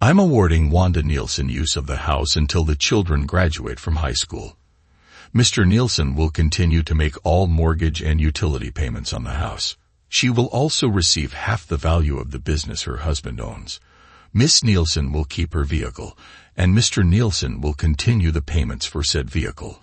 I'm awarding Wanda Nielsen use of the house until the children graduate from high school. Mr. Nielsen will continue to make all mortgage and utility payments on the house. She will also receive half the value of the business her husband owns. Miss Nielsen will keep her vehicle, and Mr. Nielsen will continue the payments for said vehicle.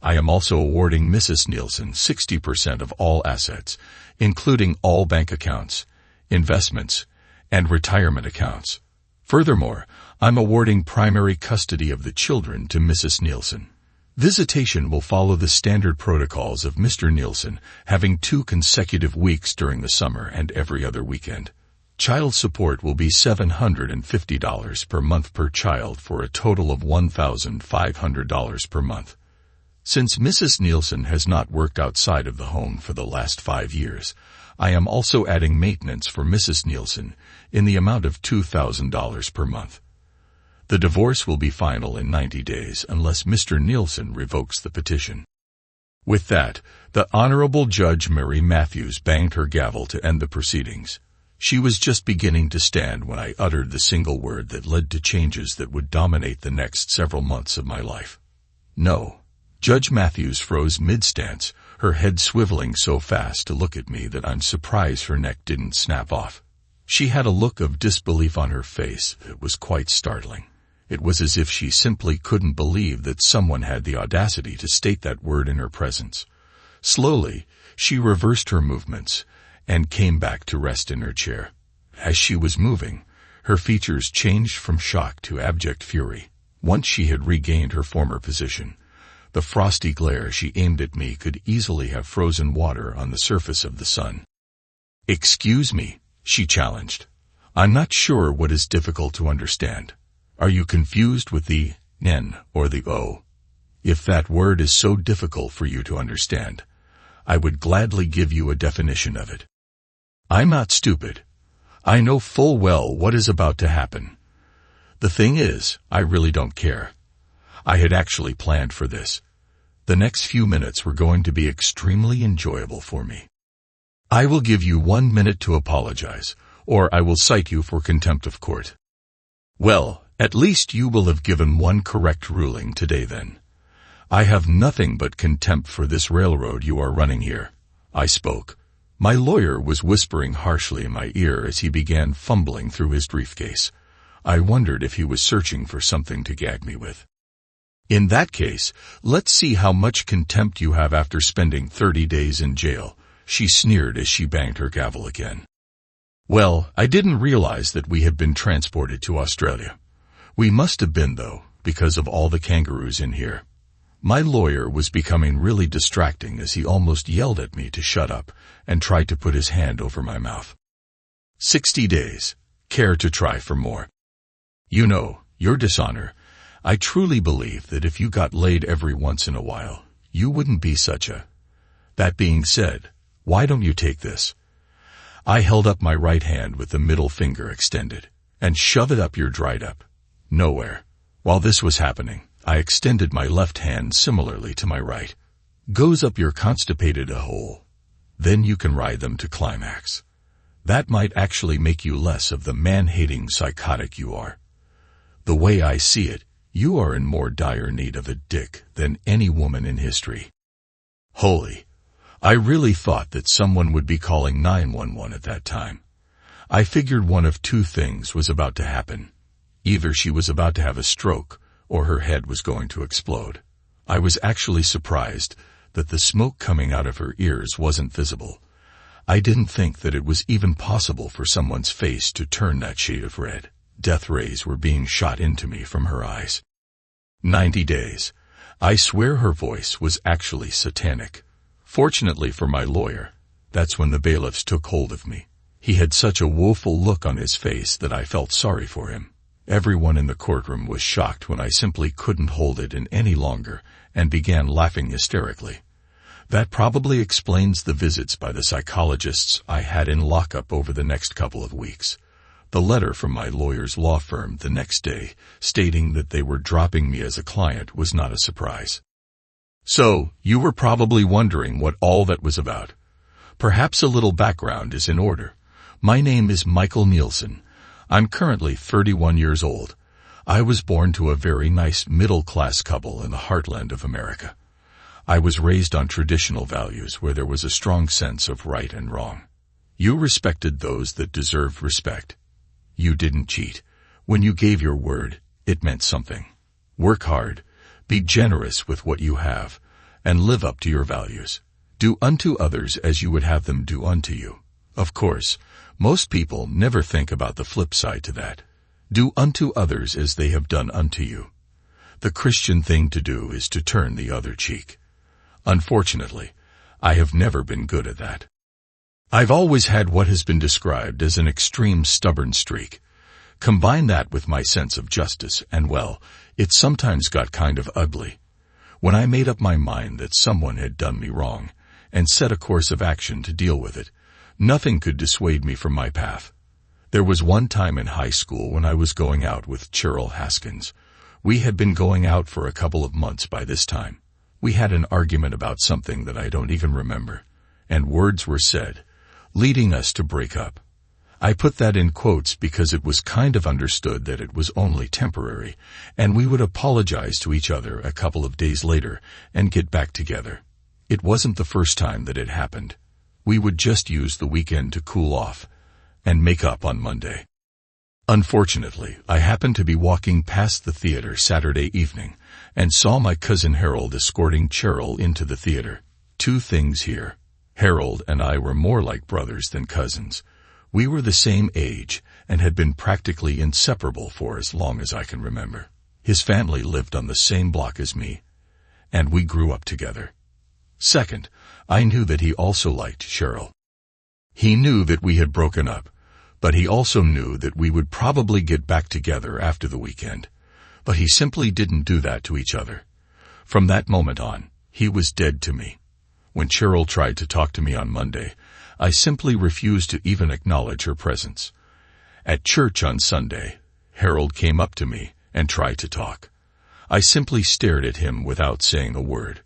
I am also awarding Mrs. Nielsen 60% of all assets, including all bank accounts, investments, and retirement accounts. Furthermore, I'm awarding primary custody of the children to Mrs. Nielsen. Visitation will follow the standard protocols of Mr. Nielsen, having 2 consecutive weeks during the summer and every other weekend. Child support will be $750 per month per child for a total of $1,500 per month. Since Mrs. Nielsen has not worked outside of the home for the last 5 years, I am also adding maintenance for Mrs. Nielsen in the amount of $2,000 per month. The divorce will be final in 90 days unless Mr. Nielsen revokes the petition. With that, the Honorable Judge Mary Matthews banged her gavel to end the proceedings. She was just beginning to stand when I uttered the single word that led to changes that would dominate the next several months of my life. No. Judge Matthews froze mid-stance, her head swiveling so fast to look at me that I'm surprised her neck didn't snap off. She had a look of disbelief on her face that was quite startling. It was as if she simply couldn't believe that someone had the audacity to state that word in her presence. Slowly, she reversed her movements and came back to rest in her chair. As she was moving, her features changed from shock to abject fury. Once she had regained her former position, the frosty glare she aimed at me could easily have frozen water on the surface of the sun. "Excuse me," she challenged. "I'm not sure what is difficult to understand. Are you confused with the N or the O? If that word is so difficult for you to understand, I would gladly give you a definition of it. I'm not stupid. I know full well what is about to happen. The thing is, I really don't care. I had actually planned for this. The next few minutes were going to be extremely enjoyable for me. I will give you 1 minute to apologize, or I will cite you for contempt of court." "Well, at least you will have given one correct ruling today then. I have nothing but contempt for this railroad you are running here," I spoke. My lawyer was whispering harshly in my ear as he began fumbling through his briefcase. I wondered if he was searching for something to gag me with. "In that case, let's see how much contempt you have after spending 30 days in jail," she sneered as she banged her gavel again. Well, I didn't realize that we had been transported to Australia. We must have been, though, because of all the kangaroos in here. My lawyer was becoming really distracting as he almost yelled at me to shut up and tried to put his hand over my mouth. 60 days. Care to try for more? You know, your dishonor, I truly believe that if you got laid every once in a while, you wouldn't be such a... That being said, why don't you take this? I held up my right hand with the middle finger extended, and shove it up your dried up. Nowhere. While this was happening, I extended my left hand similarly to my right. Goes up your constipated a hole. Then you can ride them to climax. That might actually make you less of the man-hating psychotic you are. The way I see it, you are in more dire need of a dick than any woman in history. Holy. I really thought that someone would be calling 911 at that time. I figured one of two things was about to happen. Either she was about to have a stroke, or her head was going to explode. I was actually surprised that the smoke coming out of her ears wasn't visible. I didn't think that it was even possible for someone's face to turn that shade of red. Death rays were being shot into me from her eyes. 90 days. I swear her voice was actually satanic. Fortunately for my lawyer, that's when the bailiffs took hold of me. He had such a woeful look on his face that I felt sorry for him. Everyone in the courtroom was shocked when I simply couldn't hold it in any longer and began laughing hysterically. That probably explains the visits by the psychologists I had in lockup over the next couple of weeks. The letter from my lawyer's law firm the next day stating that they were dropping me as a client was not a surprise. So, you were probably wondering what all that was about. Perhaps a little background is in order. My name is Michael Nielsen. I'm currently 31 years old. I was born to a very nice middle-class couple in the heartland of America. I was raised on traditional values where there was a strong sense of right and wrong. You respected those that deserved respect. You didn't cheat. When you gave your word, it meant something. Work hard, be generous with what you have, and live up to your values. Do unto others as you would have them do unto you. Of course, most people never think about the flip side to that. Do unto others as they have done unto you. The Christian thing to do is to turn the other cheek. Unfortunately, I have never been good at that. I've always had what has been described as an extreme stubborn streak. Combine that with my sense of justice, and well, it sometimes got kind of ugly. When I made up my mind that someone had done me wrong, and set a course of action to deal with it, nothing could dissuade me from my path. There was one time in high school when I was going out with Cheryl Haskins. We had been going out for a couple of months by this time. We had an argument about something that I don't even remember, and words were said, leading us to break up. I put that in quotes because it was kind of understood that it was only temporary, and we would apologize to each other a couple of days later and get back together. It wasn't the first time that it happened. We would just use the weekend to cool off and make up on Monday. Unfortunately, I happened to be walking past the theater Saturday evening and saw my cousin Harold escorting Cheryl into the theater. Two things here. Harold and I were more like brothers than cousins. We were the same age and had been practically inseparable for as long as I can remember. His family lived on the same block as me, and we grew up together. Second, I knew that he also liked Cheryl. He knew that we had broken up, but he also knew that we would probably get back together after the weekend. But he simply didn't do that to each other. From that moment on, he was dead to me. When Cheryl tried to talk to me on Monday, I simply refused to even acknowledge her presence. At church on Sunday, Harold came up to me and tried to talk. I simply stared at him without saying a word.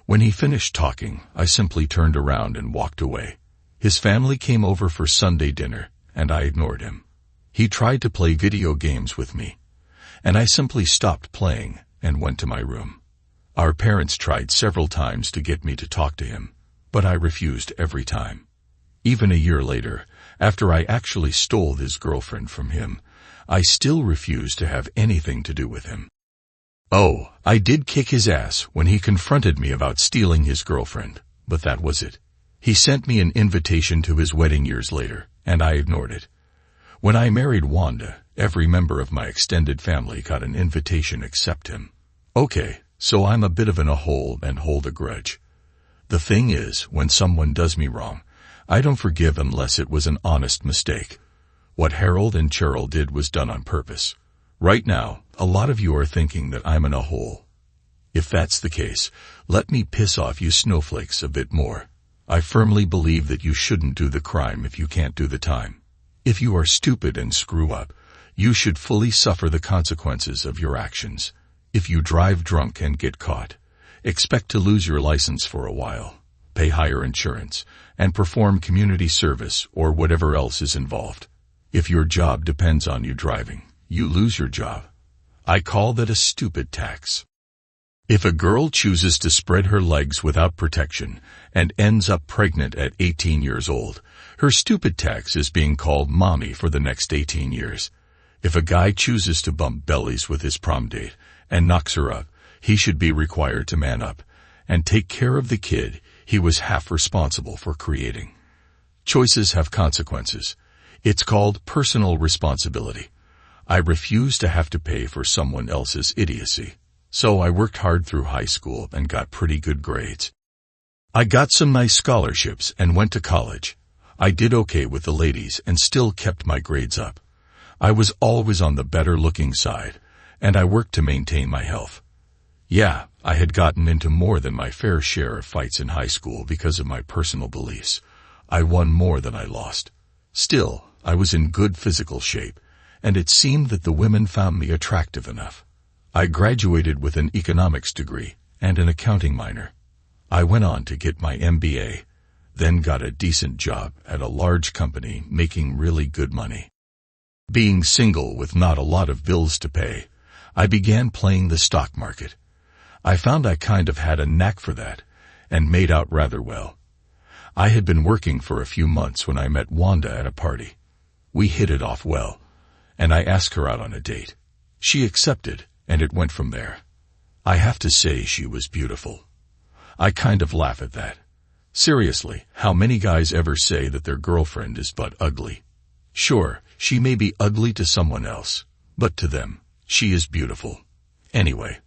When he finished talking, I simply turned around and walked away. His family came over for Sunday dinner, and I ignored him. He tried to play video games with me, and I simply stopped playing and went to my room. Our parents tried several times to get me to talk to him, but I refused every time. Even a year later, after I actually stole his girlfriend from him, I still refused to have anything to do with him. Oh, I did kick his ass when he confronted me about stealing his girlfriend, but that was it. He sent me an invitation to his wedding years later, and I ignored it. When I married Wanda, every member of my extended family got an invitation except him. Okay, so I'm a bit of an a-hole and hold a grudge. The thing is, when someone does me wrong, I don't forgive unless it was an honest mistake. What Harold and Cheryl did was done on purpose. Right now, a lot of you are thinking that I'm in a hole. If that's the case, let me piss off you snowflakes a bit more. I firmly believe that you shouldn't do the crime if you can't do the time. If you are stupid and screw up, you should fully suffer the consequences of your actions. If you drive drunk and get caught, expect to lose your license for a while, pay higher insurance, and perform community service or whatever else is involved. If your job depends on you driving, you lose your job. I call that a stupid tax. If a girl chooses to spread her legs without protection and ends up pregnant at 18 years old, her stupid tax is being called mommy for the next 18 years. If a guy chooses to bump bellies with his prom date and knocks her up, he should be required to man up and take care of the kid he was half responsible for creating. Choices have consequences. It's called personal responsibility. I refuse to have to pay for someone else's idiocy. So I worked hard through high school and got pretty good grades. I got some nice scholarships and went to college. I did okay with the ladies and still kept my grades up. I was always on the better-looking side, and I worked to maintain my health. Yeah, I had gotten into more than my fair share of fights in high school because of my personal beliefs. I won more than I lost. Still, I was in good physical shape, and it seemed that the women found me attractive enough. I graduated with an economics degree and an accounting minor. I went on to get my MBA, then got a decent job at a large company making really good money. Being single with not a lot of bills to pay, I began playing the stock market. I found I kind of had a knack for that, and made out rather well. I had been working for a few months when I met Wanda at a party. We hit it off well, and I asked her out on a date. She accepted, and it went from there. I have to say she was beautiful. I kind of laugh at that. Seriously, how many guys ever say that their girlfriend is but ugly? Sure, she may be ugly to someone else, but to them, she is beautiful. Anyway,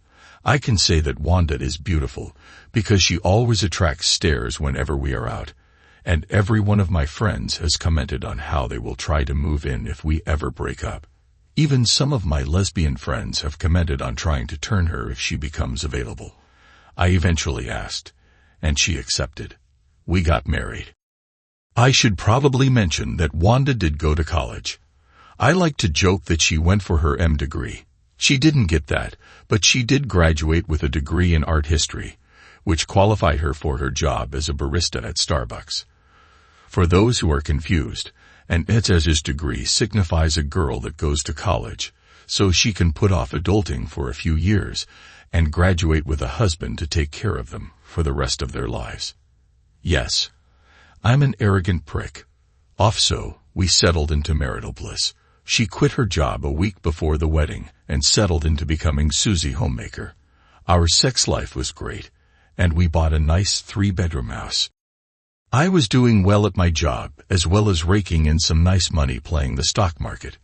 I can say that Wanda is beautiful because she always attracts stares whenever we are out, and every one of my friends has commented on how they will try to move in if we ever break up. Even some of my lesbian friends have commented on trying to turn her if she becomes available. I eventually asked, and she accepted. We got married. I should probably mention that Wanda did go to college. I like to joke that she went for her M degree. She didn't get that, but she did graduate with a degree in art history, which qualified her for her job as a barista at Starbucks. For those who are confused, an HSS degree signifies a girl that goes to college, so she can put off adulting for a few years and graduate with a husband to take care of them for the rest of their lives. Yes, I'm an arrogant prick. So, we settled into marital bliss. She quit her job a week before the wedding and settled into becoming Susie Homemaker. Our sex life was great, and we bought a nice 3-bedroom house. I was doing well at my job, as well as raking in some nice money playing the stock market.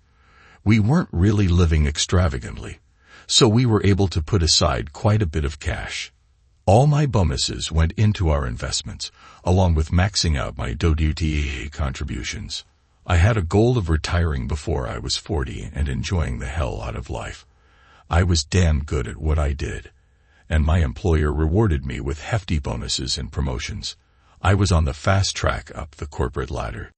We weren't really living extravagantly, so we were able to put aside quite a bit of cash. All my bonuses went into our investments, along with maxing out my WTA contributions. I had a goal of retiring before I was 40 and enjoying the hell out of life. I was damn good at what I did, and my employer rewarded me with hefty bonuses and promotions. I was on the fast track up the corporate ladder.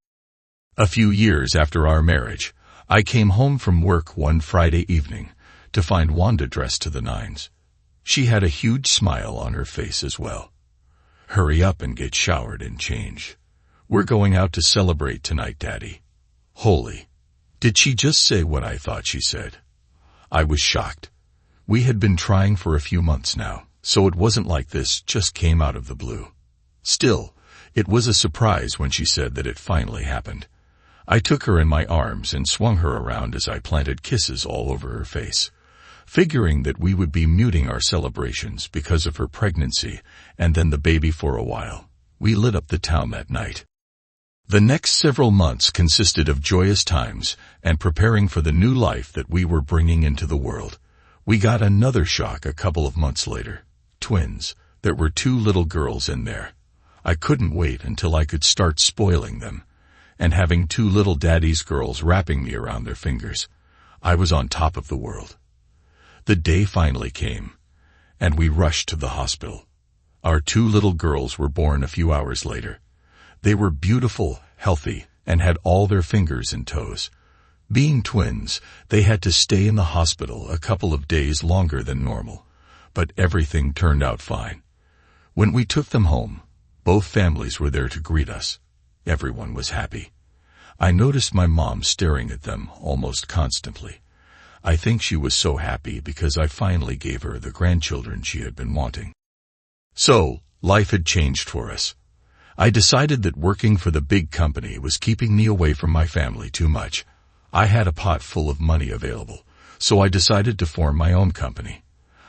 A few years after our marriage, I came home from work one Friday evening to find Wanda dressed to the nines. She had a huge smile on her face as well. Hurry up and get showered and changed. We're going out to celebrate tonight, Daddy. Holy. Did she just say what I thought she said? I was shocked. We had been trying for a few months now, so it wasn't like this just came out of the blue. Still, it was a surprise when she said that it finally happened. I took her in my arms and swung her around as I planted kisses all over her face, figuring that we would be muting our celebrations because of her pregnancy and then the baby for a while. We lit up the town that night. The next several months consisted of joyous times and preparing for the new life that we were bringing into the world. We got another shock a couple of months later. Twins. There were 2 little girls in there. I couldn't wait until I could start spoiling them, and having 2 little daddy's girls wrapping me around their fingers. I was on top of the world. The day finally came, and we rushed to the hospital. Our 2 little girls were born a few hours later. They were beautiful, healthy, and had all their fingers and toes. Being twins, they had to stay in the hospital a couple of days longer than normal, but everything turned out fine. When we took them home, both families were there to greet us. Everyone was happy. I noticed my mom staring at them almost constantly. I think she was so happy because I finally gave her the grandchildren she had been wanting. So, life had changed for us. I decided that working for the big company was keeping me away from my family too much. I had a pot full of money available, so I decided to form my own company.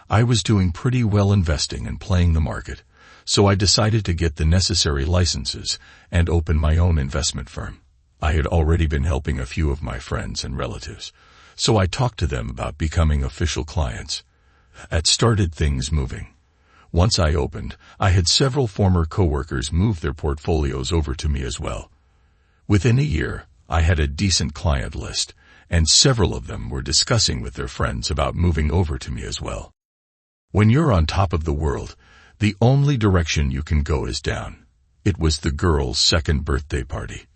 I was doing pretty well investing and playing the market, so I decided to get the necessary licenses and open my own investment firm. I had already been helping a few of my friends and relatives, so I talked to them about becoming official clients. That started things moving. Once I opened, I had several former coworkers move their portfolios over to me as well. Within a year, I had a decent client list, and several of them were discussing with their friends about moving over to me as well. When you're on top of the world, the only direction you can go is down. It was the girls' second birthday party.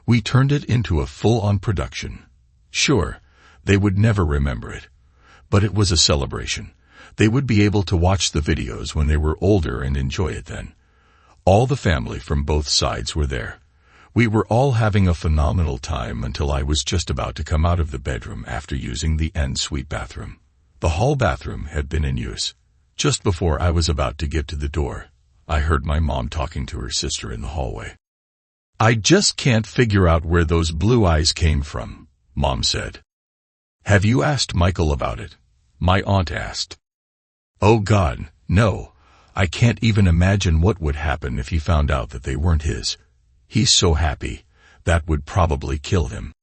We turned it into a full-on production. Sure, they would never remember it, but it was a celebration. They would be able to watch the videos when they were older and enjoy it then. All the family from both sides were there. We were all having a phenomenal time until I was just about to come out of the bedroom after using the en-suite bathroom. The hall bathroom had been in use. Just before I was about to get to the door, I heard my mom talking to her sister in the hallway. "I just can't figure out where those blue eyes came from," Mom said. "Have you asked Michael about it?" my aunt asked. "Oh God, no. I can't even imagine what would happen if he found out that they weren't his. He's so happy. That would probably kill him."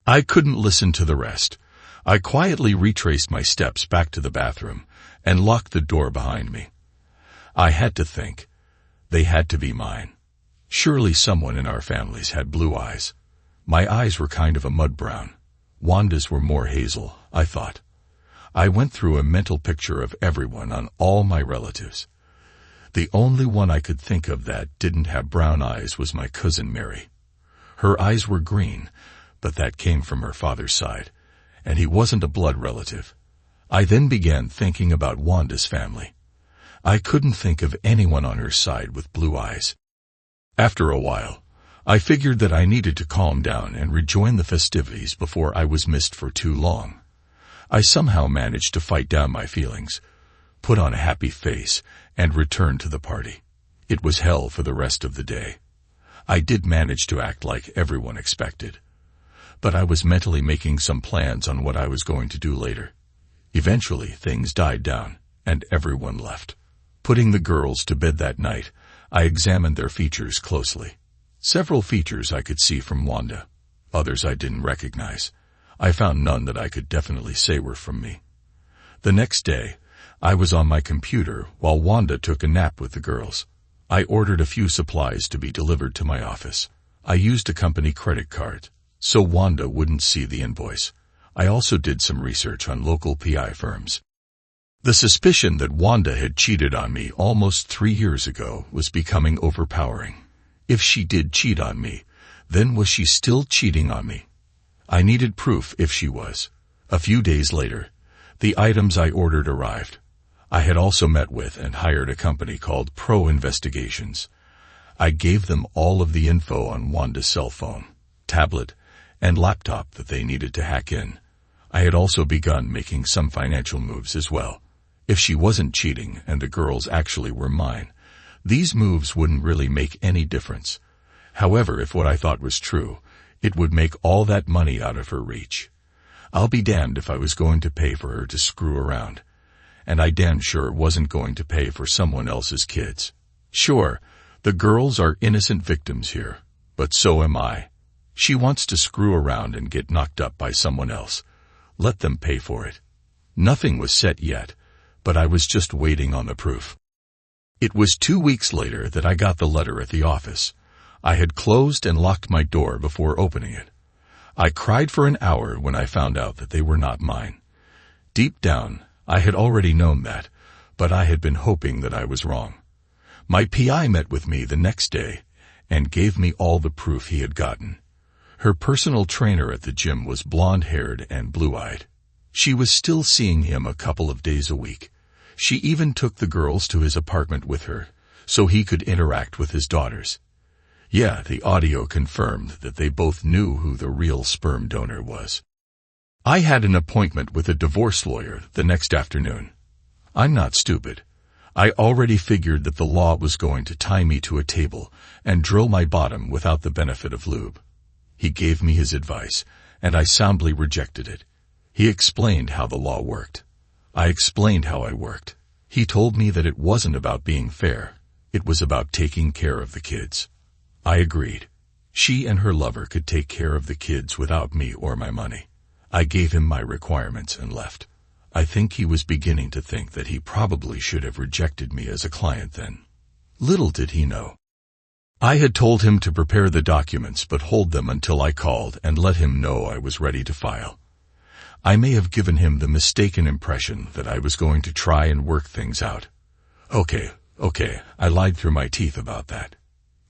I couldn't listen to the rest. I quietly retraced my steps back to the bathroom and locked the door behind me. I had to think. They had to be mine. Surely someone in our families had blue eyes. My eyes were kind of a mud brown. Wanda's were more hazel, I thought. I went through a mental picture of everyone on all my relatives. The only one I could think of that didn't have brown eyes was my cousin Mary. Her eyes were green, but that came from her father's side, and he wasn't a blood relative. I then began thinking about Wanda's family. I couldn't think of anyone on her side with blue eyes. After a while, I figured that I needed to calm down and rejoin the festivities before I was missed for too long. I somehow managed to fight down my feelings, put on a happy face, and return to the party. It was hell for the rest of the day. I did manage to act like everyone expected, but I was mentally making some plans on what I was going to do later. Eventually, things died down, and everyone left. Putting the girls to bed that night, I examined their features closely. Several features I could see from Wanda. Others I didn't recognize. I found none that I could definitely say were from me. The next day, I was on my computer while Wanda took a nap with the girls. I ordered a few supplies to be delivered to my office. I used a company credit card, so Wanda wouldn't see the invoice. I also did some research on local PI firms. The suspicion that Wanda had cheated on me almost 3 years ago was becoming overpowering. If she did cheat on me, then was she still cheating on me? I needed proof if she was. A few days later, the items I ordered arrived. I had also met with and hired a company called Pro Investigations. I gave them all of the info on Wanda's cell phone, tablet, and laptop that they needed to hack in. I had also begun making some financial moves as well. If she wasn't cheating and the girls actually were mine, these moves wouldn't really make any difference. However, if what I thought was true, it would make all that money out of her reach. I'll be damned if I was going to pay for her to screw around. And I damn sure wasn't going to pay for someone else's kids. Sure, the girls are innocent victims here, but so am I. She wants to screw around and get knocked up by someone else. Let them pay for it. Nothing was set yet, but I was just waiting on the proof. It was 2 weeks later that I got the letter at the office. I had closed and locked my door before opening it. I cried for an hour when I found out that they were not mine. Deep down, I had already known that, but I had been hoping that I was wrong. My PI met with me the next day and gave me all the proof he had gotten. Her personal trainer at the gym was blonde-haired and blue-eyed. She was still seeing him a couple of days a week. She even took the girls to his apartment with her, so he could interact with his daughters. Yeah, the audio confirmed that they both knew who the real sperm donor was. I had an appointment with a divorce lawyer the next afternoon. I'm not stupid. I already figured that the law was going to tie me to a table and drill my bottom without the benefit of lube. He gave me his advice, and I soundly rejected it. He explained how the law worked. I explained how I worked. He told me that it wasn't about being fair. It was about taking care of the kids. I agreed. She and her lover could take care of the kids without me or my money. I gave him my requirements and left. I think he was beginning to think that he probably should have rejected me as a client then. Little did he know. I had told him to prepare the documents but hold them until I called and let him know I was ready to file. I may have given him the mistaken impression that I was going to try and work things out. Okay, I lied through my teeth about that.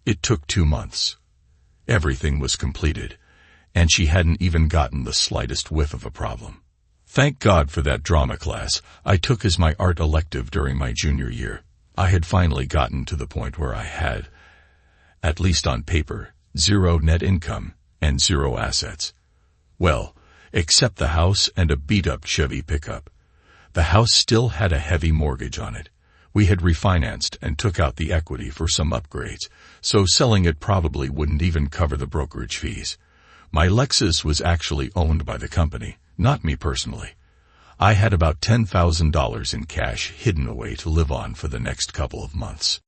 It took 2 months. Everything was completed, and she hadn't even gotten the slightest whiff of a problem. Thank God for that drama class I took as my art elective during my junior year. I had finally gotten to the point where I had, at least on paper, zero net income, and zero assets. Well, except the house and a beat-up Chevy pickup. The house still had a heavy mortgage on it. We had refinanced and took out the equity for some upgrades, so selling it probably wouldn't even cover the brokerage fees. My Lexus was actually owned by the company, not me personally. I had about $10,000 in cash hidden away to live on for the next couple of months.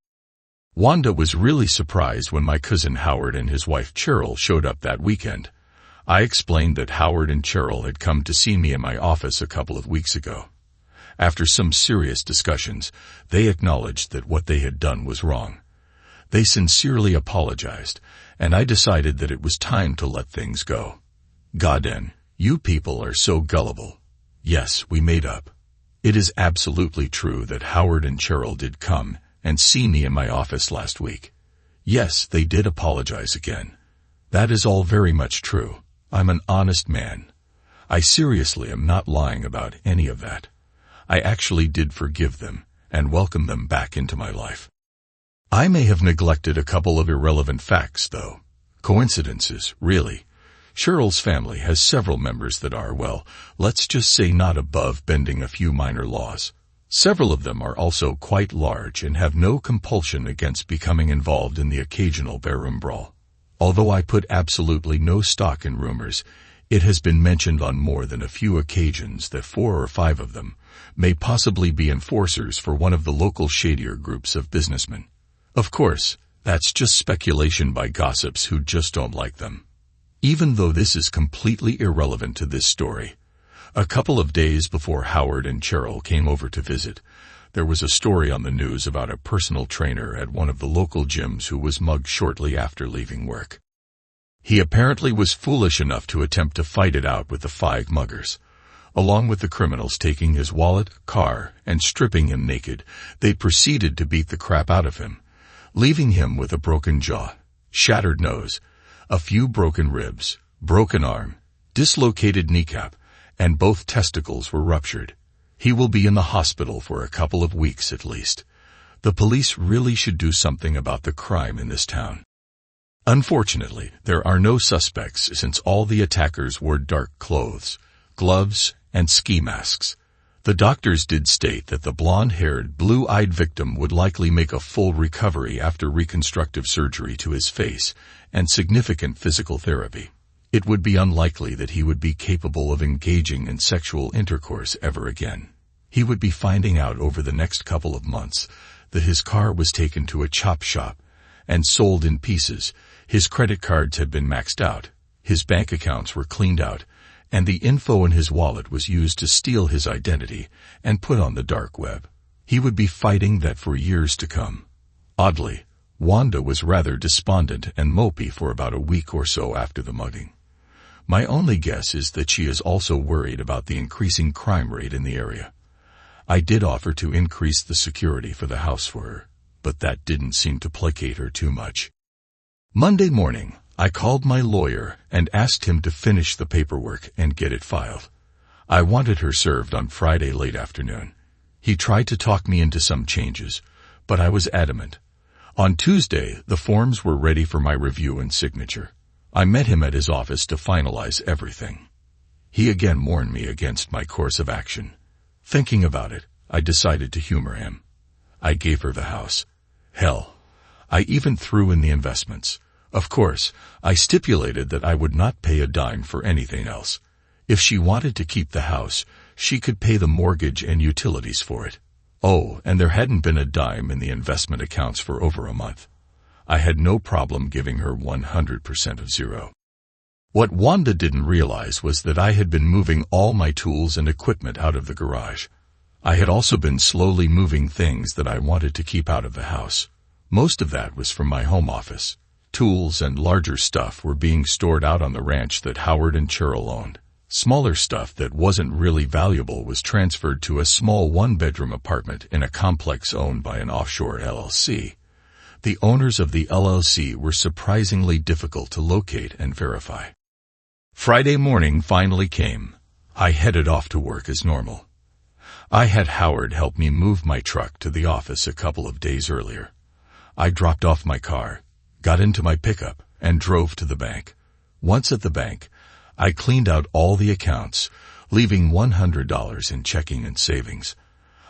Wanda was really surprised when my cousin Howard and his wife Cheryl showed up that weekend. I explained that Howard and Cheryl had come to see me in my office a couple of weeks ago. After some serious discussions, they acknowledged that what they had done was wrong. They sincerely apologized, and I decided that it was time to let things go. Goddamn, you people are so gullible. Yes, we made up. It is absolutely true that Howard and Cheryl did come and see me in my office last week. Yes, they did apologize again. That is all very much true. I'm an honest man. I seriously am not lying about any of that. I actually did forgive them and welcome them back into my life. I may have neglected a couple of irrelevant facts, though. Coincidences, really. Cheryl's family has several members that are, well, let's just say not above bending a few minor laws. Several of them are also quite large and have no compulsion against becoming involved in the occasional barroom brawl. Although I put absolutely no stock in rumors, it has been mentioned on more than a few occasions that 4 or 5 of them may possibly be enforcers for one of the local shadier groups of businessmen. Of course, that's just speculation by gossips who just don't like them. Even though this is completely irrelevant to this story, a couple of days before Howard and Cheryl came over to visit, there was a story on the news about a personal trainer at one of the local gyms who was mugged shortly after leaving work. He apparently was foolish enough to attempt to fight it out with the 5 muggers. Along with the criminals taking his wallet, car, and stripping him naked, they proceeded to beat the crap out of him, leaving him with a broken jaw, shattered nose, a few broken ribs, broken arm, dislocated kneecap, and both testicles were ruptured. He will be in the hospital for a couple of weeks at least. The police really should do something about the crime in this town. Unfortunately, there are no suspects since all the attackers wore dark clothes, gloves, and ski masks. The doctors did state that the blonde-haired, blue-eyed victim would likely make a full recovery after reconstructive surgery to his face and significant physical therapy. It would be unlikely that he would be capable of engaging in sexual intercourse ever again. He would be finding out over the next couple of months that his car was taken to a chop shop and sold in pieces, his credit cards had been maxed out, his bank accounts were cleaned out, and the info in his wallet was used to steal his identity and put on the dark web. He would be fighting that for years to come. Oddly, Wanda was rather despondent and mopey for about a week or so after the mugging. My only guess is that she is also worried about the increasing crime rate in the area. I did offer to increase the security for the house for her, but that didn't seem to placate her too much. Monday morning, I called my lawyer and asked him to finish the paperwork and get it filed. I wanted her served on Friday late afternoon. He tried to talk me into some changes, but I was adamant. On Tuesday, the forms were ready for my review and signature. I met him at his office to finalize everything. He again warned me against my course of action. Thinking about it, I decided to humor him. I gave her the house. Hell, I even threw in the investments. Of course, I stipulated that I would not pay a dime for anything else. If she wanted to keep the house, she could pay the mortgage and utilities for it. Oh, and there hadn't been a dime in the investment accounts for over a month. I had no problem giving her 100% of zero. What Wanda didn't realize was that I had been moving all my tools and equipment out of the garage. I had also been slowly moving things that I wanted to keep out of the house. Most of that was from my home office. Tools and larger stuff were being stored out on the ranch that Howard and Cheryl owned. Smaller stuff that wasn't really valuable was transferred to a small one-bedroom apartment in a complex owned by an offshore LLC. The owners of the LLC were surprisingly difficult to locate and verify. Friday morning finally came. I headed off to work as normal. I had Howard help me move my truck to the office a couple of days earlier. I dropped off my car, got into my pickup, and drove to the bank. Once at the bank, I cleaned out all the accounts, leaving $100 in checking and savings.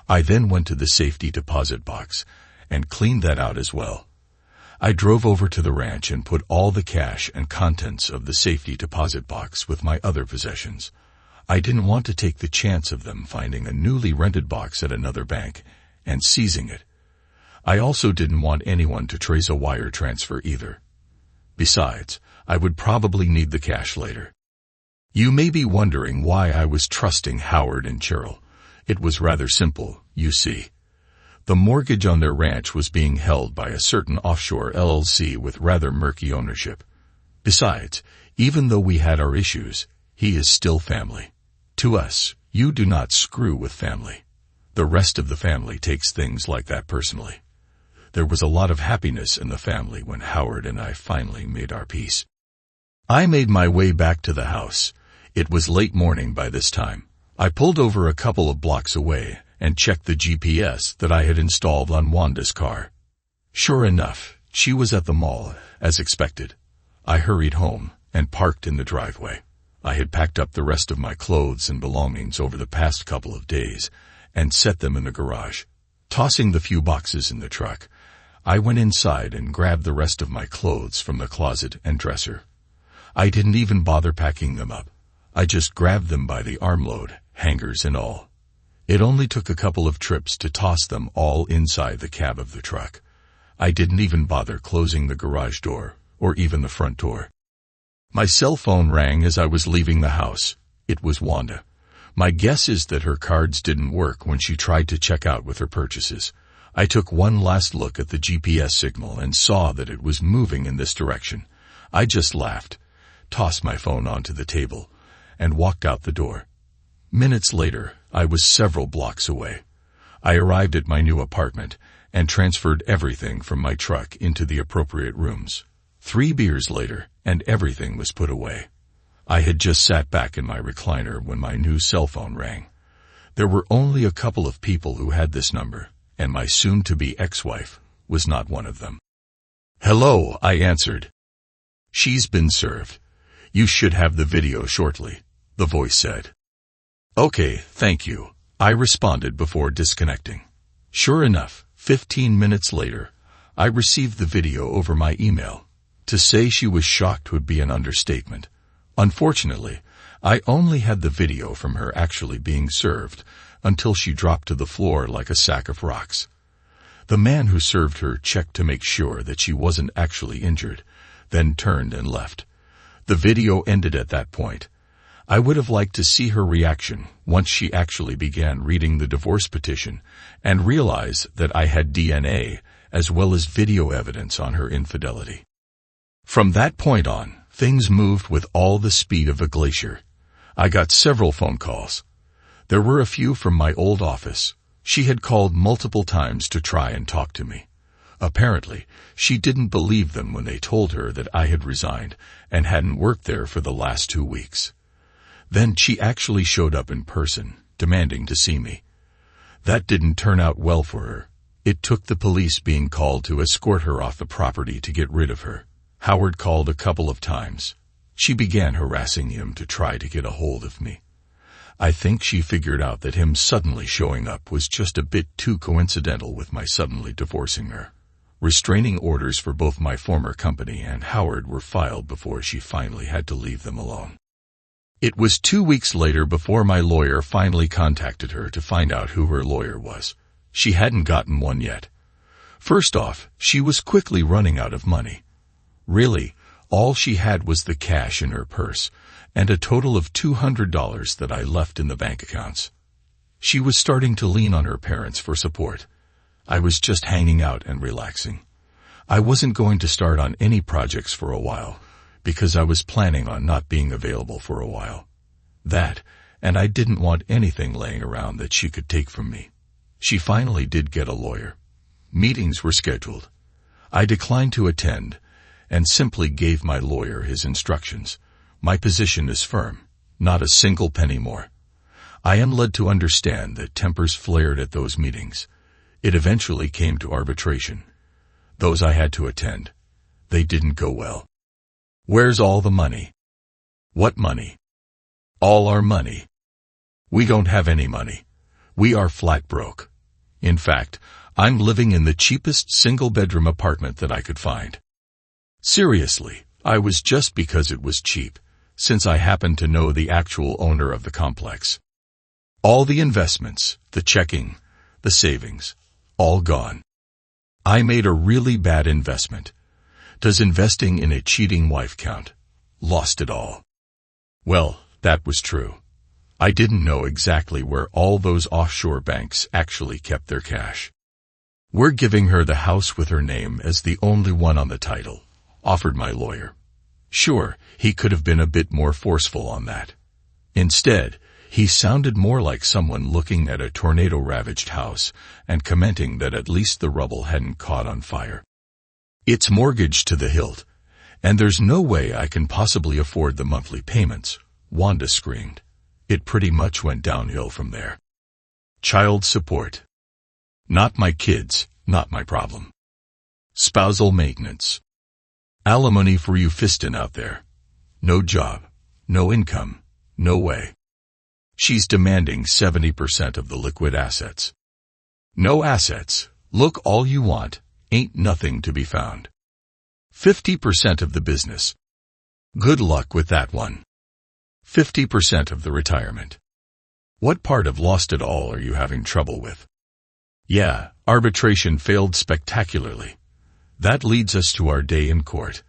I then went to the safety deposit box and cleaned that out as well. I drove over to the ranch and put all the cash and contents of the safety deposit box with my other possessions. I didn't want to take the chance of them finding a newly rented box at another bank and seizing it. I also didn't want anyone to trace a wire transfer either. Besides, I would probably need the cash later. You may be wondering why I was trusting Howard and Cheryl. It was rather simple, you see. The mortgage on their ranch was being held by a certain offshore LLC with rather murky ownership. Besides, even though we had our issues, he is still family. To us, you do not screw with family. The rest of the family takes things like that personally. There was a lot of happiness in the family when Howard and I finally made our peace. I made my way back to the house. It was late morning by this time. I pulled over a couple of blocks away and checked the GPS that I had installed on Wanda's car. Sure enough, she was at the mall, as expected. I hurried home and parked in the driveway. I had packed up the rest of my clothes and belongings over the past couple of days and set them in the garage. Tossing the few boxes in the truck, I went inside and grabbed the rest of my clothes from the closet and dresser. I didn't even bother packing them up. I just grabbed them by the armload, hangers and all. It only took a couple of trips to toss them all inside the cab of the truck. I didn't even bother closing the garage door or even the front door. My cell phone rang as I was leaving the house. It was Wanda. My guess is that her cards didn't work when she tried to check out with her purchases. I took one last look at the GPS signal and saw that it was moving in this direction. I just laughed, tossed my phone onto the table, and walked out the door. Minutes later, I was several blocks away. I arrived at my new apartment and transferred everything from my truck into the appropriate rooms. 3 beers later, and everything was put away. I had just sat back in my recliner when my new cell phone rang. There were only a couple of people who had this number, and my soon-to-be ex-wife was not one of them. "Hello," I answered. "She's been served. You should have the video shortly," the voice said. "Okay, thank you," I responded before disconnecting. Sure enough, 15 minutes later, I received the video over my email. To say she was shocked would be an understatement. Unfortunately, I only had the video from her actually being served until she dropped to the floor like a sack of rocks. The man who served her checked to make sure that she wasn't actually injured, then turned and left. The video ended at that point. I would have liked to see her reaction once she actually began reading the divorce petition and realized that I had DNA as well as video evidence on her infidelity. From that point on, things moved with all the speed of a glacier. I got several phone calls. There were a few from my old office. She had called multiple times to try and talk to me. Apparently, she didn't believe them when they told her that I had resigned and hadn't worked there for the last 2 weeks. Then she actually showed up in person, demanding to see me. That didn't turn out well for her. It took the police being called to escort her off the property to get rid of her. Howard called a couple of times. She began harassing him to try to get a hold of me. I think she figured out that him suddenly showing up was just a bit too coincidental with my suddenly divorcing her. Restraining orders for both my former company and Howard were filed before she finally had to leave them alone. It was 2 weeks later before my lawyer finally contacted her to find out who her lawyer was. She hadn't gotten one yet. First off, she was quickly running out of money. Really, all she had was the cash in her purse and a total of $200 that I left in the bank accounts. She was starting to lean on her parents for support. I was just hanging out and relaxing. I wasn't going to start on any projects for a while because I was planning on not being available for a while. That, and I didn't want anything laying around that she could take from me. She finally did get a lawyer. Meetings were scheduled. I declined to attend and simply gave my lawyer his instructions. My position is firm, not a single penny more. I am led to understand that tempers flared at those meetings. It eventually came to arbitration. Those I had to attend. They didn't go well. Where's all the money? What money? All our money. We don't have any money. We are flat broke. In fact, I'm living in the cheapest single-bedroom apartment that I could find. Seriously, I was just because it was cheap, since I happen to know the actual owner of the complex. All the investments, the checking, the savings, all gone. I made a really bad investment. Does investing in a cheating wife count? Lost it all. Well, that was true. I didn't know exactly where all those offshore banks actually kept their cash. We're giving her the house with her name as the only one on the title, offered my lawyer. Sure, he could have been a bit more forceful on that. Instead, he sounded more like someone looking at a tornado-ravaged house and commenting that at least the rubble hadn't caught on fire. It's mortgaged to the hilt, and there's no way I can possibly afford the monthly payments, Wanda screamed. It pretty much went downhill from there. Child support. Not my kids, not my problem. Spousal maintenance. Alimony for you fistin' out there. No job, no income, no way. She's demanding 70% of the liquid assets. No assets, look all you want, ain't nothing to be found. 50% of the business. Good luck with that one. 50% of the retirement. What part of lost it all are you having trouble with? Yeah, arbitration failed spectacularly. That leads us to our day in court.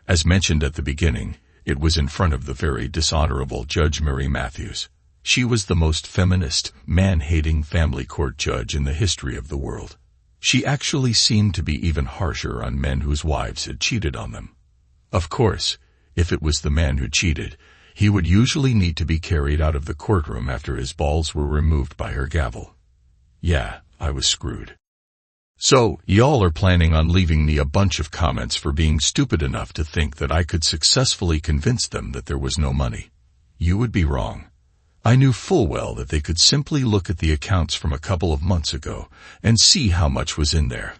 As mentioned at the beginning, it was in front of the very dishonorable Judge Mary Matthews. She was the most feminist, man-hating family court judge in the history of the world. She actually seemed to be even harsher on men whose wives had cheated on them. Of course, if it was the man who cheated, he would usually need to be carried out of the courtroom after his balls were removed by her gavel. Yeah, I was screwed. So, y'all are planning on leaving me a bunch of comments for being stupid enough to think that I could successfully convince them that there was no money. You would be wrong. I knew full well that they could simply look at the accounts from a couple of months ago and see how much was in there.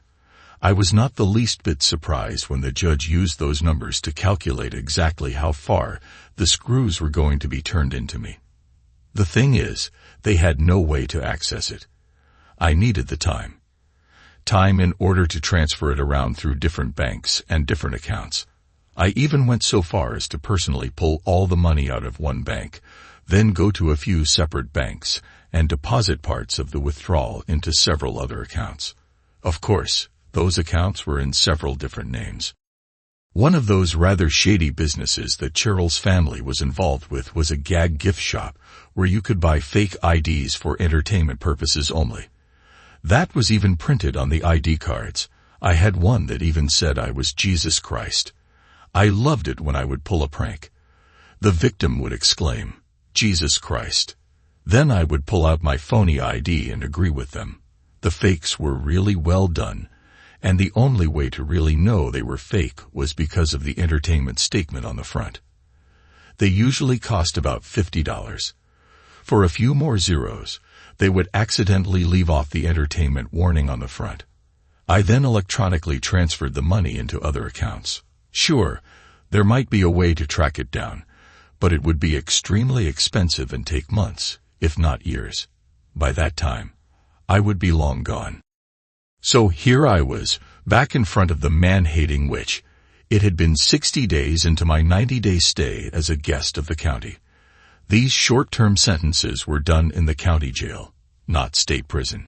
I was not the least bit surprised when the judge used those numbers to calculate exactly how far the screws were going to be turned into me. The thing is, they had no way to access it. I needed the time. Time in order to transfer it around through different banks and different accounts. I even went so far as to personally pull all the money out of one bank, then go to a few separate banks and deposit parts of the withdrawal into several other accounts. Of course, those accounts were in several different names. One of those rather shady businesses that Cheryl's family was involved with was a gag gift shop where you could buy fake IDs for entertainment purposes only. That was even printed on the ID cards. I had one that even said I was Jesus Christ. I loved it when I would pull a prank. The victim would exclaim, "Jesus Christ." Then I would pull out my phony ID and agree with them. The fakes were really well done, and the only way to really know they were fake was because of the entertainment statement on the front. They usually cost about $50. For a few more zeros, they would accidentally leave off the entertainment warning on the front. I then electronically transferred the money into other accounts. Sure, there might be a way to track it down, but it would be extremely expensive and take months, if not years. By that time, I would be long gone. So here I was, back in front of the man-hating witch. It had been 60 days into my 90-day stay as a guest of the county. These short-term sentences were done in the county jail, not state prison.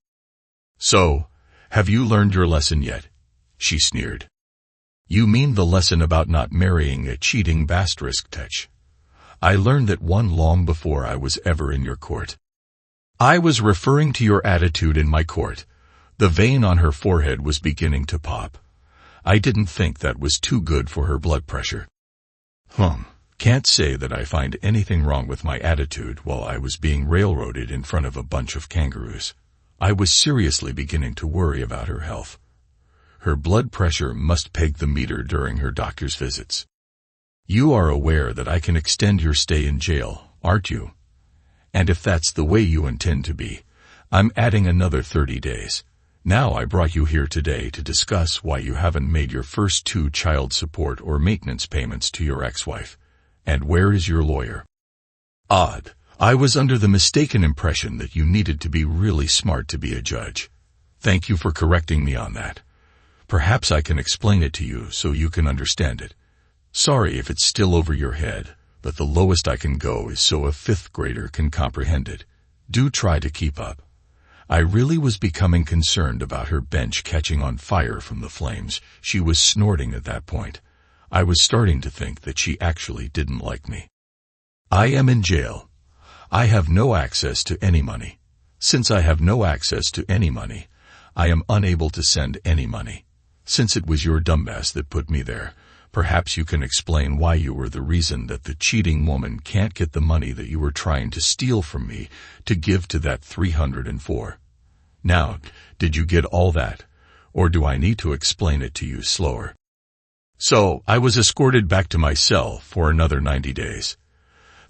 So, have you learned your lesson yet? She sneered. You mean the lesson about not marrying a cheating bastard? I learned that one long before I was ever in your court. I was referring to your attitude in my court. The vein on her forehead was beginning to pop. I didn't think that was too good for her blood pressure. Can't say that I find anything wrong with my attitude while I was being railroaded in front of a bunch of kangaroos. I was seriously beginning to worry about her health. Her blood pressure must peg the meter during her doctor's visits. You are aware that I can extend your stay in jail, aren't you? And if that's the way you intend to be, I'm adding another 30 days. Now I brought you here today to discuss why you haven't made your first 2 child support or maintenance payments to your ex-wife. And where is your lawyer? Odd. I was under the mistaken impression that you needed to be really smart to be a judge. Thank you for correcting me on that. Perhaps I can explain it to you so you can understand it. Sorry if it's still over your head, but the lowest I can go is so a 5th grader can comprehend it. Do try to keep up. I really was becoming concerned about her bench catching on fire from the flames. She was snorting at that point. I was starting to think that she actually didn't like me. I am in jail. I have no access to any money. Since I have no access to any money, I am unable to send any money. Since it was your dumbass that put me there, perhaps you can explain why you were the reason that the cheating woman can't get the money that you were trying to steal from me to give to that 304. Now, did you get all that? Or do I need to explain it to you slower? So, I was escorted back to my cell for another 90 days.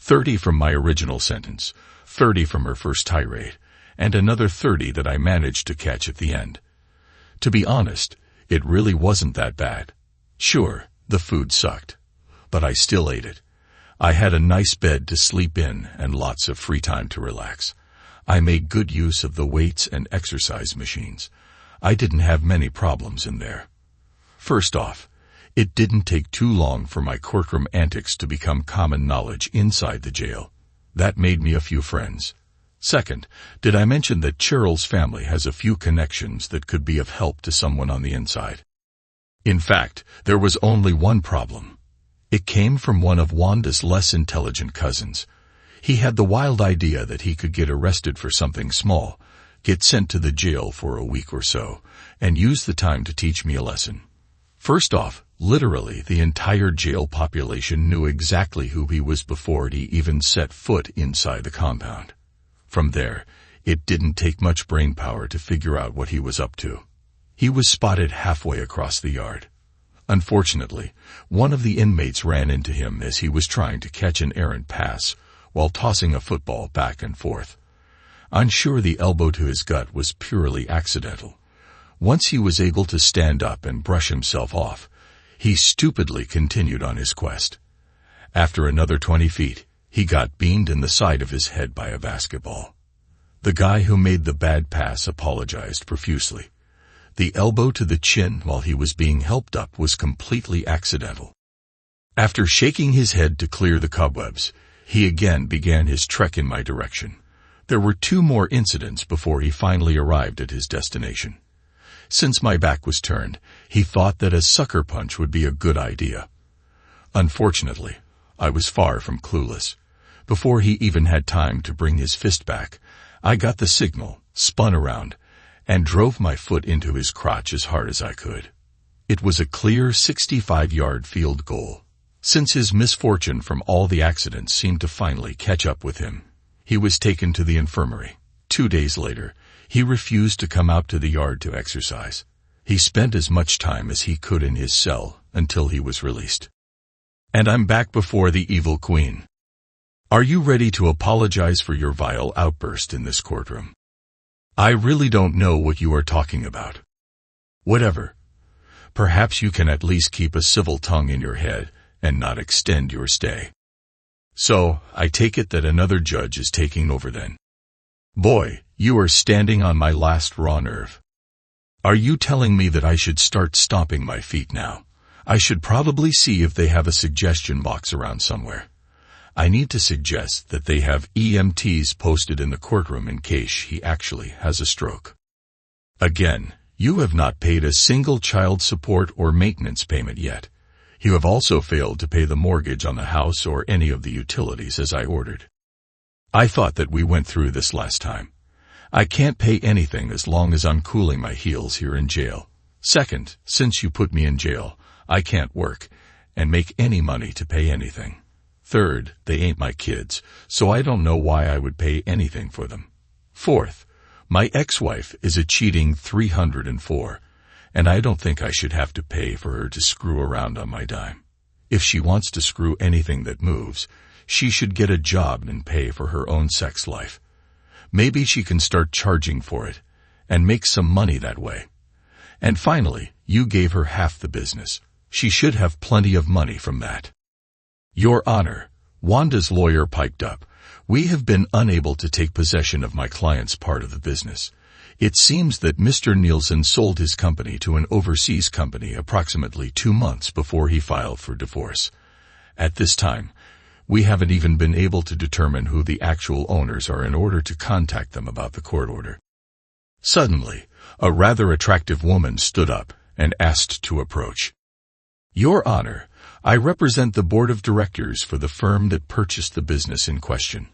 30 from my original sentence, 30 from her first tirade, and another 30 that I managed to catch at the end. To be honest, it really wasn't that bad. Sure, the food sucked, but I still ate it. I had a nice bed to sleep in and lots of free time to relax. I made good use of the weights and exercise machines. I didn't have many problems in there. First off, it didn't take too long for my courtroom antics to become common knowledge inside the jail. That made me a few friends. Second, did I mention that Cheryl's family has a few connections that could be of help to someone on the inside? In fact, there was only one problem. It came from one of Wanda's less intelligent cousins. He had the wild idea that he could get arrested for something small, get sent to the jail for a week or so, and use the time to teach me a lesson. First off, literally the entire jail population knew exactly who he was before he even set foot inside the compound. From there, it didn't take much brain power to figure out what he was up to. He was spotted halfway across the yard. Unfortunately, one of the inmates ran into him as he was trying to catch an errant pass while tossing a football back and forth. I'm sure the elbow to his gut was purely accidental. Once he was able to stand up and brush himself off, he stupidly continued on his quest. After another 20 feet, he got beamed in the side of his head by a basketball. The guy who made the bad pass apologized profusely. The elbow to the chin while he was being helped up was completely accidental. After shaking his head to clear the cobwebs, he again began his trek in my direction. There were 2 more incidents before he finally arrived at his destination. Since my back was turned, he thought that a sucker punch would be a good idea. Unfortunately, I was far from clueless. Before he even had time to bring his fist back, I got the signal, spun around, and drove my foot into his crotch as hard as I could. It was a clear 65-yard field goal. Since his misfortune from all the accidents seemed to finally catch up with him, he was taken to the infirmary. 2 days later, he refused to come out to the yard to exercise. He spent as much time as he could in his cell until he was released. And I'm back before the evil queen. Are you ready to apologize for your vile outburst in this courtroom? I really don't know what you are talking about. Whatever. Perhaps you can at least keep a civil tongue in your head and not extend your stay. So, I take it that another judge is taking over then. Boy, you are standing on my last raw nerve. Are you telling me that I should start stomping my feet now? I should probably see if they have a suggestion box around somewhere. I need to suggest that they have EMTs posted in the courtroom in case he actually has a stroke. Again, you have not paid a single child support or maintenance payment yet. You have also failed to pay the mortgage on the house or any of the utilities as I ordered. I thought that we went through this last time. I can't pay anything as long as I'm cooling my heels here in jail. Second, since you put me in jail, I can't work and make any money to pay anything. Third, they ain't my kids, so I don't know why I would pay anything for them. Fourth, my ex-wife is a cheating 304, and I don't think I should have to pay for her to screw around on my dime. If she wants to screw anything that moves, she should get a job and pay for her own sex life. Maybe she can start charging for it, and make some money that way. And finally, you gave her half the business. She should have plenty of money from that. Your Honor, Wanda's lawyer piped up, we have been unable to take possession of my client's part of the business. It seems that Mr. Nielsen sold his company to an overseas company approximately 2 months before he filed for divorce. At this time, we haven't even been able to determine who the actual owners are in order to contact them about the court order. Suddenly, a rather attractive woman stood up and asked to approach. Your Honor, I represent the board of directors for the firm that purchased the business in question.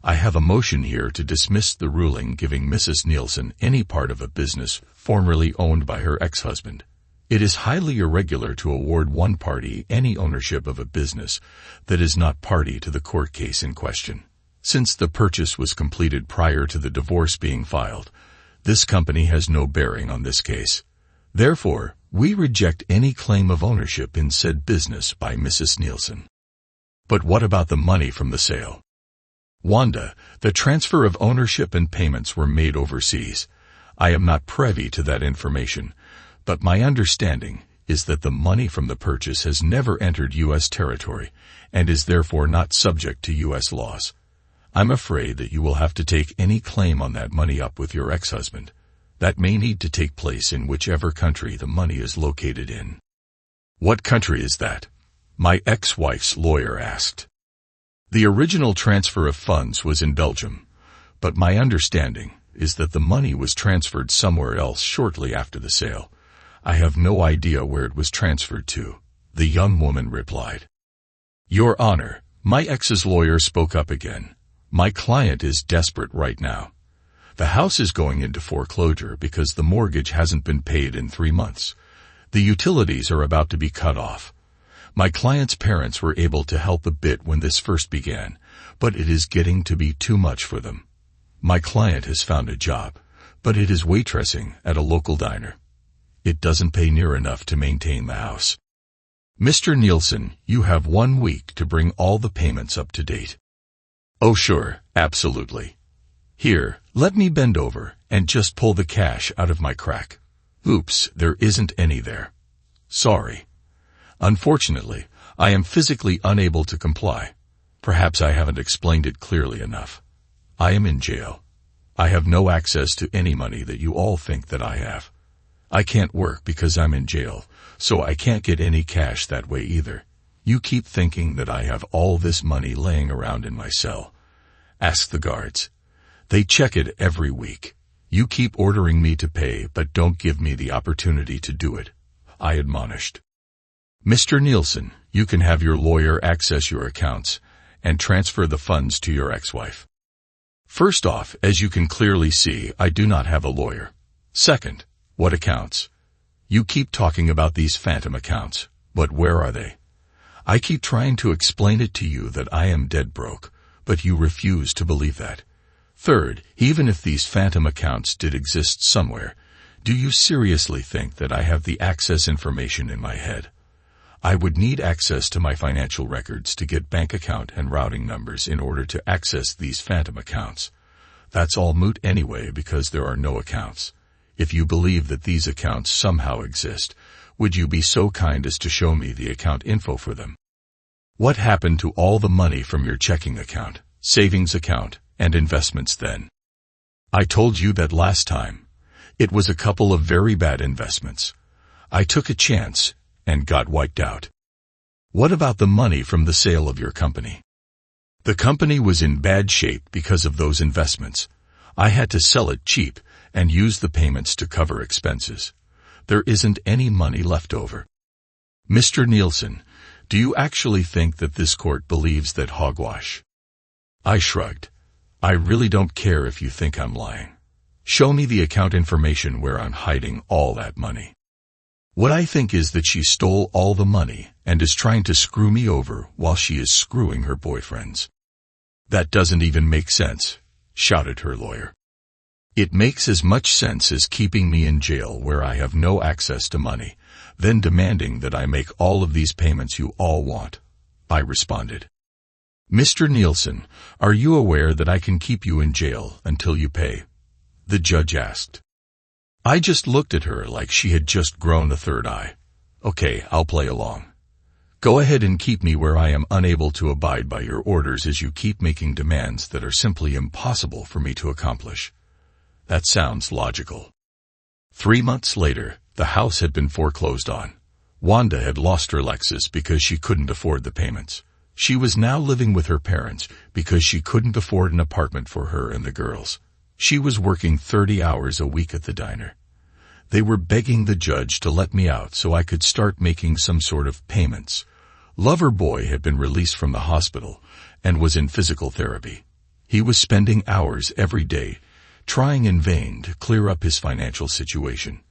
I have a motion here to dismiss the ruling giving Mrs. Nielsen any part of a business formerly owned by her ex-husband. It is highly irregular to award one party any ownership of a business that is not party to the court case in question. Since the purchase was completed prior to the divorce being filed, this company has no bearing on this case. Therefore, we reject any claim of ownership in said business by Mrs. Nielsen. But what about the money from the sale? Wanda, the transfer of ownership and payments were made overseas. I am not privy to that information, but my understanding is that the money from the purchase has never entered U.S. territory and is therefore not subject to U.S. laws. I'm afraid that you will have to take any claim on that money up with your ex-husband. That may need to take place in whichever country the money is located in. What country is that? My ex-wife's lawyer asked. The original transfer of funds was in Belgium, but my understanding is that the money was transferred somewhere else shortly after the sale. I have no idea where it was transferred to, the young woman replied. Your Honor, my ex's lawyer spoke up again. My client is desperate right now. The house is going into foreclosure because the mortgage hasn't been paid in 3 months. The utilities are about to be cut off. My client's parents were able to help a bit when this first began, but it is getting to be too much for them. My client has found a job, but it is waitressing at a local diner. It doesn't pay near enough to maintain the house. Mr. Nielsen, you have 1 week to bring all the payments up to date. Oh sure, absolutely. Here, let me bend over and just pull the cash out of my crack. Oops, there isn't any there. Sorry. Unfortunately, I am physically unable to comply. Perhaps I haven't explained it clearly enough. I am in jail. I have no access to any money that you all think that I have. I can't work because I'm in jail, so I can't get any cash that way either. You keep thinking that I have all this money laying around in my cell. Ask the guards. They check it every week. You keep ordering me to pay, but don't give me the opportunity to do it, I admonished. Mr. Nielsen, you can have your lawyer access your accounts and transfer the funds to your ex-wife. First off, as you can clearly see, I do not have a lawyer. Second, what accounts? You keep talking about these phantom accounts, but where are they? I keep trying to explain it to you that I am dead broke, but you refuse to believe that. Third, even if these phantom accounts did exist somewhere, do you seriously think that I have the access information in my head? I would need access to my financial records to get bank account and routing numbers in order to access these phantom accounts. That's all moot anyway because there are no accounts. If you believe that these accounts somehow exist, would you be so kind as to show me the account info for them? What happened to all the money from your checking account, savings account, and investments then? I told you that last time. It was a couple of very bad investments. I took a chance and got wiped out. What about the money from the sale of your company? The company was in bad shape because of those investments. I had to sell it cheap and use the payments to cover expenses. There isn't any money left over. Mr. Nielsen, do you actually think that this court believes that hogwash? I shrugged. I really don't care if you think I'm lying. Show me the account information where I'm hiding all that money. What I think is that she stole all the money and is trying to screw me over while she is screwing her boyfriends. That doesn't even make sense, shouted her lawyer. It makes as much sense as keeping me in jail where I have no access to money, then demanding that I make all of these payments you all want, I responded. Mr. Nielsen, are you aware that I can keep you in jail until you pay? The judge asked. I just looked at her like she had just grown a third eye. Okay, I'll play along. Go ahead and keep me where I am unable to abide by your orders as you keep making demands that are simply impossible for me to accomplish. That sounds logical. 3 months later, the house had been foreclosed on. Wanda had lost her Lexus because she couldn't afford the payments. She was now living with her parents because she couldn't afford an apartment for her and the girls. She was working 30 hours a week at the diner. They were begging the judge to let me out so I could start making some sort of payments. Lover boy had been released from the hospital and was in physical therapy. He was spending hours every day trying in vain to clear up his financial situation.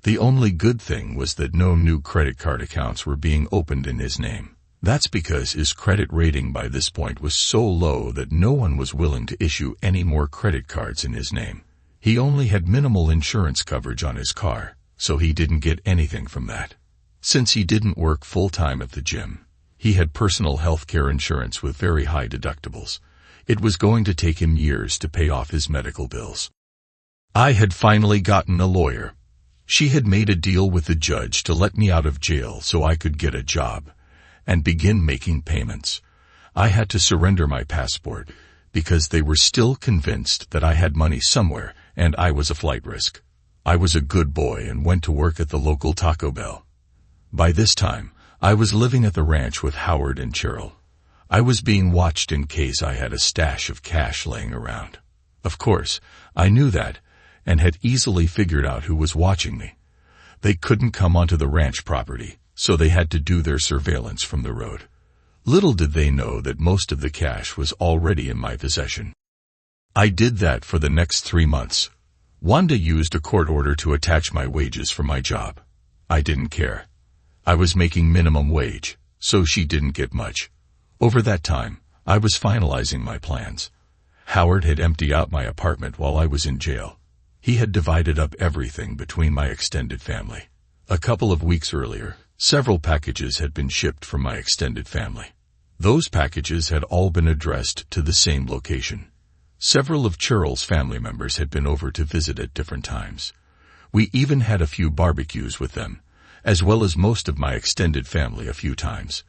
The only good thing was that no new credit card accounts were being opened in his name. That's because his credit rating by this point was so low that no one was willing to issue any more credit cards in his name. He only had minimal insurance coverage on his car, so he didn't get anything from that. Since he didn't work full-time at the gym, he had personal health care insurance with very high deductibles. It was going to take him years to pay off his medical bills. I had finally gotten a lawyer. She had made a deal with the judge to let me out of jail so I could get a job and begin making payments. I had to surrender my passport because they were still convinced that I had money somewhere and I was a flight risk. I was a good boy and went to work at the local Taco Bell. By this time, I was living at the ranch with Howard and Cheryl. I was being watched in case I had a stash of cash laying around. Of course, I knew that and had easily figured out who was watching me. They couldn't come onto the ranch property, so they had to do their surveillance from the road. Little did they know that most of the cash was already in my possession. I did that for the next 3 months. Wanda used a court order to attach my wages for my job. I didn't care. I was making minimum wage, so she didn't get much. Over that time, I was finalizing my plans. Howard had emptied out my apartment while I was in jail. He had divided up everything between my extended family. A couple of weeks earlier, several packages had been shipped from my extended family. Those packages had all been addressed to the same location. Several of Cheryl's family members had been over to visit at different times. We even had a few barbecues with them, as well as most of my extended family a few times.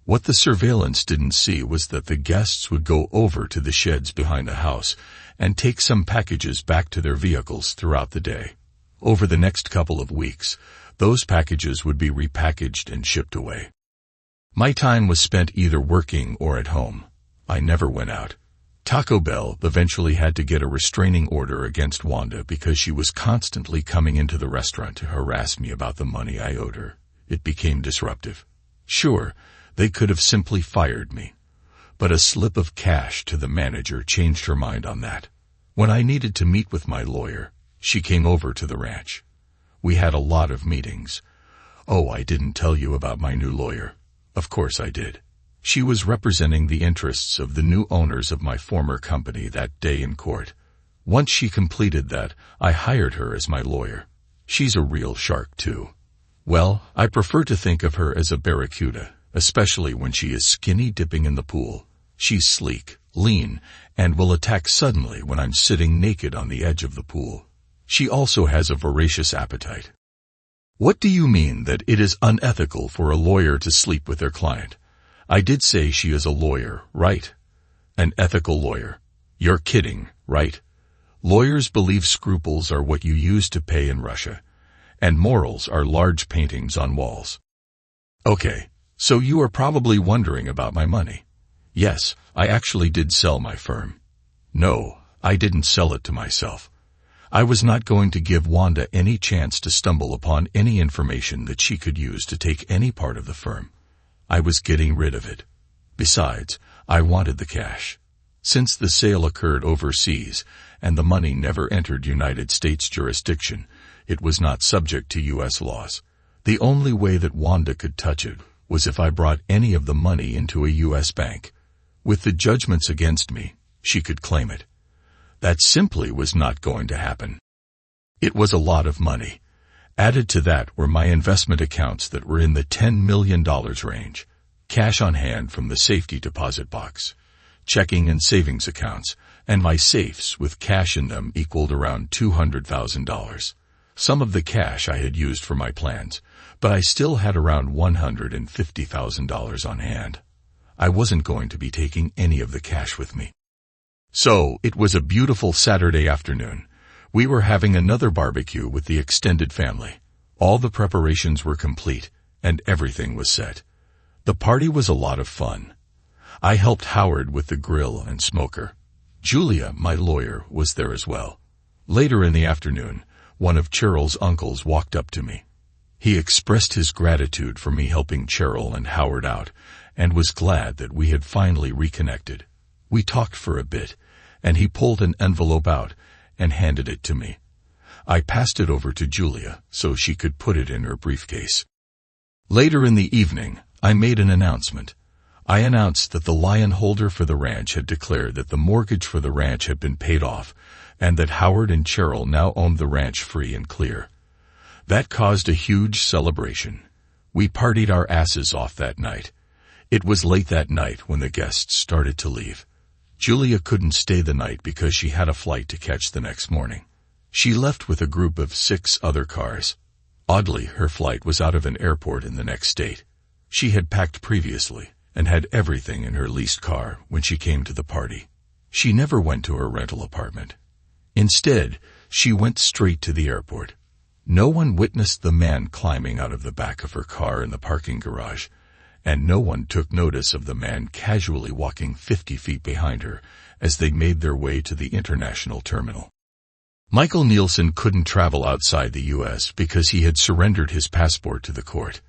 What the surveillance didn't see was that the guests would go over to the sheds behind the house and take some packages back to their vehicles throughout the day. Over the next couple of weeks, those packages would be repackaged and shipped away. My time was spent either working or at home. I never went out. Taco Bell eventually had to get a restraining order against Wanda because she was constantly coming into the restaurant to harass me about the money I owed her. It became disruptive. Sure, they could have simply fired me, but a slip of cash to the manager changed her mind on that. When I needed to meet with my lawyer, she came over to the ranch. We had a lot of meetings. Oh, I didn't tell you about my new lawyer. Of course I did. She was representing the interests of the new owners of my former company that day in court. Once she completed that, I hired her as my lawyer. She's a real shark, too. Well, I prefer to think of her as a barracuda, especially when she is skinny dipping in the pool. She's sleek, lean, and will attack suddenly when I'm sitting naked on the edge of the pool. She also has a voracious appetite. What do you mean that it is unethical for a lawyer to sleep with their client? I did say she is a lawyer, right? An ethical lawyer. You're kidding, right? Lawyers believe scruples are what you use to pay in Russia, and morals are large paintings on walls. Okay, so you are probably wondering about my money. Yes, I actually did sell my firm. No, I didn't sell it to myself. I was not going to give Wanda any chance to stumble upon any information that she could use to take any part of the firm. I was getting rid of it. Besides, I wanted the cash. Since the sale occurred overseas and the money never entered United States jurisdiction, it was not subject to U.S. laws. The only way that Wanda could touch it was if I brought any of the money into a U.S. bank. With the judgments against me, she could claim it. That simply was not going to happen. It was a lot of money. Added to that were my investment accounts that were in the $10 million range, cash on hand from the safety deposit box, checking and savings accounts, and my safes with cash in them equaled around $200,000. Some of the cash I had used for my plans, but I still had around $150,000 on hand. I wasn't going to be taking any of the cash with me. So, it was a beautiful Saturday afternoon. We were having another barbecue with the extended family. All the preparations were complete, and everything was set. The party was a lot of fun. I helped Howard with the grill and smoker. Julia, my lawyer, was there as well. Later in the afternoon, one of Cheryl's uncles walked up to me. He expressed his gratitude for me helping Cheryl and Howard out, and was glad that we had finally reconnected. We talked for a bit, and he pulled an envelope out and handed it to me. I passed it over to Julia so she could put it in her briefcase. Later in the evening, I made an announcement. I announced that the lion holder for the ranch had declared that the mortgage for the ranch had been paid off, and that Howard and Cheryl now owned the ranch free and clear. That caused a huge celebration. We partied our asses off that night. It was late that night when the guests started to leave. Julia couldn't stay the night because she had a flight to catch the next morning. She left with a group of 6 other cars. Oddly, her flight was out of an airport in the next state. She had packed previously and had everything in her leased car when she came to the party. She never went to her rental apartment. Instead, she went straight to the airport. No one witnessed the man climbing out of the back of her car in the parking garage, and no one took notice of the man casually walking 50 feet behind her as they made their way to the international terminal. Michael Nielsen couldn't travel outside the U.S. because he had surrendered his passport to the court.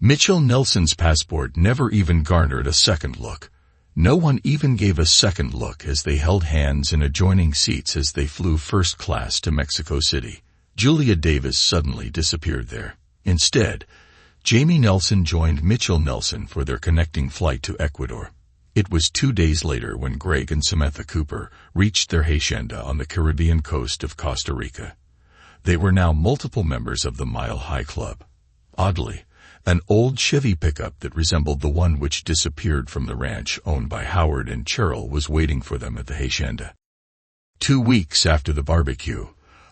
Mitchell Nelson's passport never even garnered a second look. No one even gave a second look as they held hands in adjoining seats as they flew first class to Mexico City. Julia Davis suddenly disappeared there. Instead, Jamie Nelson joined Mitchell Nelson for their connecting flight to Ecuador. It was 2 days later when Greg and Samantha Cooper reached their hacienda on the Caribbean coast of Costa Rica. They were now multiple members of the Mile High Club. Oddly, an old Chevy pickup that resembled the one which disappeared from the ranch owned by Howard and Cheryl was waiting for them at the hacienda. 2 weeks after the barbecue,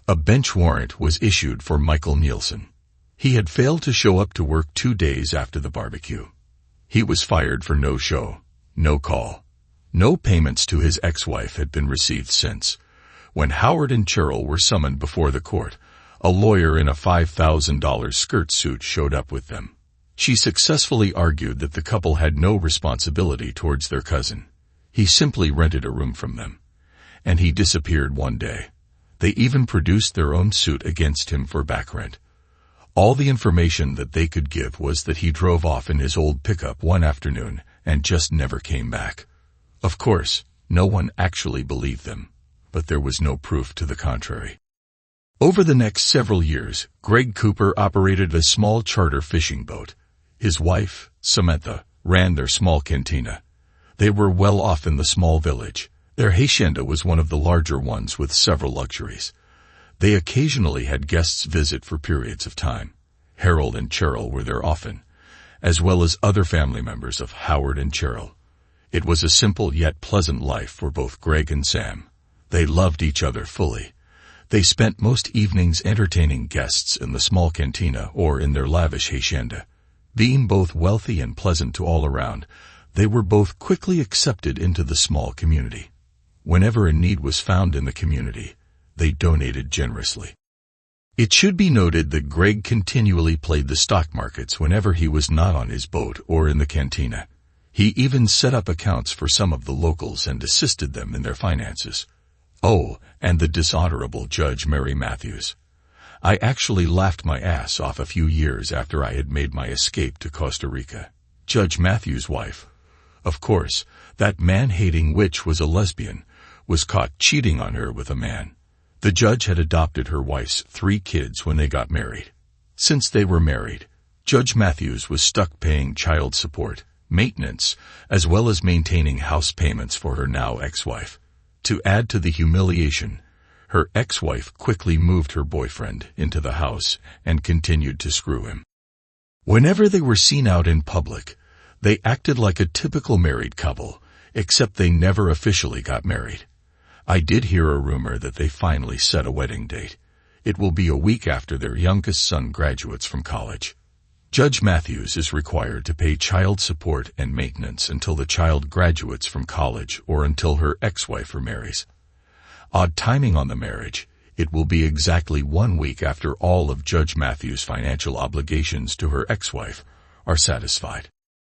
a bench warrant was issued for Michael Nielsen. He had failed to show up to work 2 days after the barbecue. He was fired for no show, no call. No payments to his ex-wife had been received since. When Howard and Cheryl were summoned before the court, a lawyer in a $5,000 skirt suit showed up with them. She successfully argued that the couple had no responsibility towards their cousin. He simply rented a room from them. And he disappeared one day. They even produced their own suit against him for back rent. All the information that they could give was that he drove off in his old pickup one afternoon and just never came back. Of course, no one actually believed them, but there was no proof to the contrary. Over the next several years, Greg Cooper operated a small charter fishing boat. His wife, Samantha, ran their small cantina. They were well off in the small village. Their hacienda was one of the larger ones with several luxuries. They occasionally had guests visit for periods of time. Harold and Cheryl were there often, as well as other family members of Howard and Cheryl. It was a simple yet pleasant life for both Greg and Sam. They loved each other fully. They spent most evenings entertaining guests in the small cantina or in their lavish hacienda. Being both wealthy and pleasant to all around, they were both quickly accepted into the small community. Whenever a need was found in the community, they donated generously. It should be noted that Greg continually played the stock markets whenever he was not on his boat or in the cantina. He even set up accounts for some of the locals and assisted them in their finances. Oh, and the dishonorable Judge Mary Matthews. I actually laughed my ass off a few years after I had made my escape to Costa Rica. Judge Matthews' wife, of course, that man-hating witch was a lesbian, was caught cheating on her with a man. The judge had adopted her wife's 3 kids when they got married. Since they were married, Judge Matthews was stuck paying child support, maintenance, as well as maintaining house payments for her now ex-wife. To add to the humiliation, her ex-wife quickly moved her boyfriend into the house and continued to screw him. Whenever they were seen out in public, they acted like a typical married couple, except they never officially got married. I did hear a rumor that they finally set a wedding date. It will be a week after their youngest son graduates from college. Judge Matthews is required to pay child support and maintenance until the child graduates from college or until her ex-wife remarries. Odd timing on the marriage. It will be exactly 1 week after all of Judge Matthews' financial obligations to her ex-wife are satisfied.